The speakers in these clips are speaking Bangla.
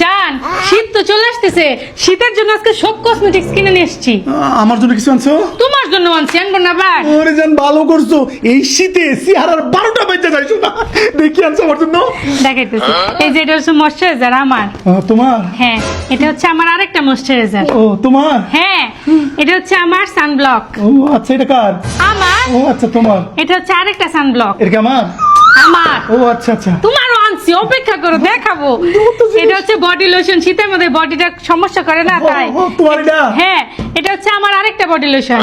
জান, শীত তো চলে আসতেছে, শীতের জন্য আজকে সব কসমেটিক্স কিনে নিয়ে এসেছি। আমার জন্য কিছু আনছো? তোমার জন্য আনছি, আনবো না আবার? ওরে জান, ভালো করছো। এই শীতে চেহারার 12টা বেজে যাইছো না, দেখি আনছো আমার জন্য। দেখাইতেছি, এই যে এটা হচ্ছে ময়শ্চারাইজার আমার। তোমার? হ্যাঁ, এটা হচ্ছে আমার আরেকটা ময়শ্চারাইজার। ও তোমার? হ্যাঁ, এটা হচ্ছে আমার সানব্লক। ও আচ্ছা, এটা কার? আমার। ও আচ্ছা, তোমার? এটা হচ্ছে আরেকটা সানব্লক। এটা কি আমার? আমার। ও আচ্ছা আচ্ছা। তোমারও আনছি, অপেক্ষা করো, দেখাবো। এটা হচ্ছে বডি লোশন, শীতের মধ্যে বডিটা সমস্যা করে না তাই। ও, তোমার এটা? হ্যাঁ, এটা হচ্ছে আমার আরেকটা বডি লোশন।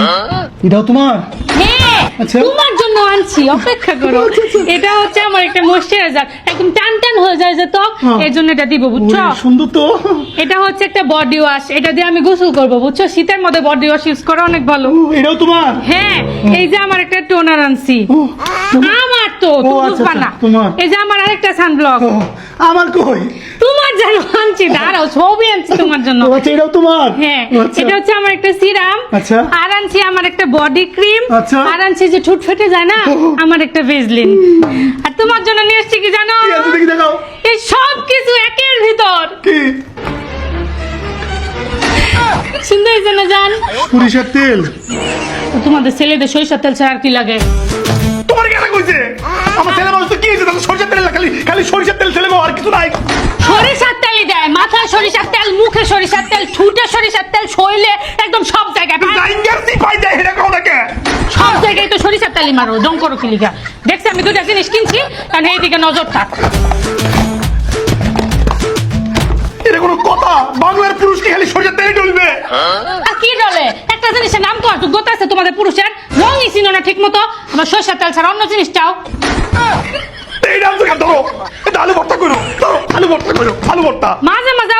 এটাও তোমার? হ্যাঁ, আচ্ছা। তোমার জন্য আনছি, অপেক্ষা করো। এটা হচ্ছে আমার একটা ময়শ্চারাইজার, একদম টান টান হয়ে যায় যে ত্বক, এর জন্য এটা দিব, বুঝছো? ওরে, সুন্দর তো। এটা হচ্ছে একটা বডি ওয়াশ, এটা দিয়ে আমি গোসল করব, বুঝছো? শীতের মধ্যে বডি ওয়াশ ইউজ করা অনেক ভালো। ও, এটাও তোমার? হ্যাঁ, এই যে আমার একটা টোনার আনছি। ও, আমার তো, ও, তুমি আচ্ছা, বুঝবা না। আচ্ছা, তোমার? এই যে আমার আরেকটা সানব্লক। ও, আমার কই? তোমার জন্য আনছি, দাঁড়াও, ছবি আনছি তোমার জন্য। ও আচ্ছা, এটাও তোমার? হ্যাঁ, ও, আচ্ছা। এটা হচ্ছে আমার একটা সিরাম। আচ্ছা। আর আনছি আমার একটা বডি ক্রিম। আচ্ছা। আর আনছি যে ঠোঁট ফেটে যায় না, আমার একটা ভেজলিন। আর তোমার জন্য নিয়ে এসেছি কি জানো? কি আছে দেখি, দেখাও। এই সব কিছু একের ভিতর। কি? সুন্দর হয়েছে না জান? সরিষার তেল? তো তোমাদের ছেলেদের সরিষার তেল ছাড়া আর কি লাগে? তোমার কেন কইছে? আমার ছেলে মানুষ তো কি হয়েছে? তাহলে সরিষার তেল না, খালি খালি সরিষার তেল ছেলে আর কিছু নাই। সরিষার তেলই দেয়, মাথায় সরিষার তেল, মুখে সরিষার তেল, ঠুটে সরিষার তেল, শরীরে একদম সব জায়গায় জাইঙ্গারসি পাই যায়, এটা কোন নাকি? সব জায়গায় তো সরিষার তেলই মারো, ডং করো কি লিগা? দেখছি আমি দুটা জিনিস কিনছি, কারণ এইদিকে নজর থাক। এটা কোনো কথা? বাংলার পুরুষ কি খালি সরিষার তেলই ডলবে? আর কি ডলে? একটা জিনিসের নাম তো আর যোগ্যতা আছে তোমাদের পুরুষের, রঙই চিনো না ঠিক মতো, আবার সরিষার তেল ছাড়া অন্য জিনিস চাও। এই নাম তো ধরো, এটা আলু ভর্তা করো, ধরো আলু ভর্তা করো, আলু ভর্তা। মাঝে মাঝে